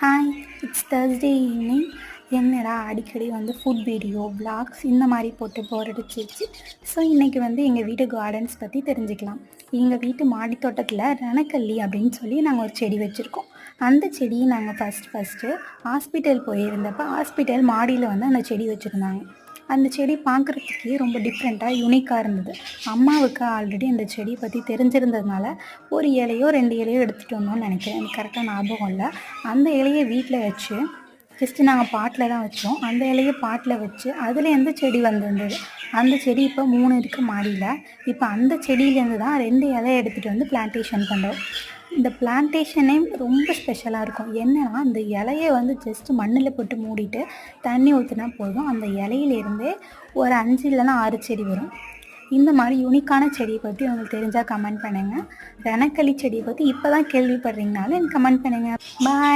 Hi, it's Thursday evening. என்னடா அடிக்கடி food video, vlogs இந்த மாதிரி போட்டு போர் அடிச்சிருச்சு. ஸோ இன்றைக்கி எங்கள் வீட்டு கார்டன்ஸ் பற்றி தெரிஞ்சுக்கலாம். எங்கள் வீட்டு மாடி தோட்டத்தில் ரணக்கல்லி அப்படின்னு சொல்லி நாங்கள் ஒரு செடி வச்சுருக்கோம். அந்த செடியை நாங்கள் ஃபஸ்ட்டு ஹாஸ்பிட்டல் போயிருந்தப்போ ஹாஸ்பிட்டல் மாடியில் அந்த செடி வச்சுருந்தாங்க. அந்த செடி பார்க்குறதுக்கே ரொம்ப டிஃப்ரெண்ட்டாக யூனிக்காக இருந்தது. அம்மாவுக்கு ஆல்ரெடி அந்த செடியை பற்றி தெரிஞ்சிருந்ததுனால ஒரு இலையோ 2 இலையோ எடுத்துகிட்டு வந்தோம்னு நினைக்கிறேன், எனக்கு கரெக்டாக ஞாபகம் இல்லை. அந்த இலையை வீட்டில் வச்சு ஜஸ்ட்டு நாங்கள் பாட்டில் தான் வச்சோம். அந்த இலையை பாட்டில் வச்சு அதுலேருந்து செடி வந்திருந்தது. அந்த செடி இப்போ 3 இருக்குது மாடியில். இப்போ அந்த செடியிலேருந்து தான் 2 இலையை எடுத்துகிட்டு வந்து பிளான்டேஷன் பண்ணுறோம். இந்த பிளான்டேஷனே ரொம்ப ஸ்பெஷலாக இருக்கும். என்னென்னா, அந்த இலையை ஜஸ்ட்டு மண்ணில் போட்டு மூடிட்டு தண்ணி ஊற்றினா போதும், அந்த இலையிலேருந்தே ஒரு 5 இல்லைன்னா 6 செடி வரும். இந்த மாதிரி யூனிக்கான செடியை பற்றி உங்களுக்கு தெரிஞ்சால் கமெண்ட் பண்ணுங்கள். ரணக்கல்லி செடியை பற்றி இப்போ தான் கேள்விப்படுறீங்கனாலும் எனக்கு கமெண்ட் பண்ணுங்கள். பாய்.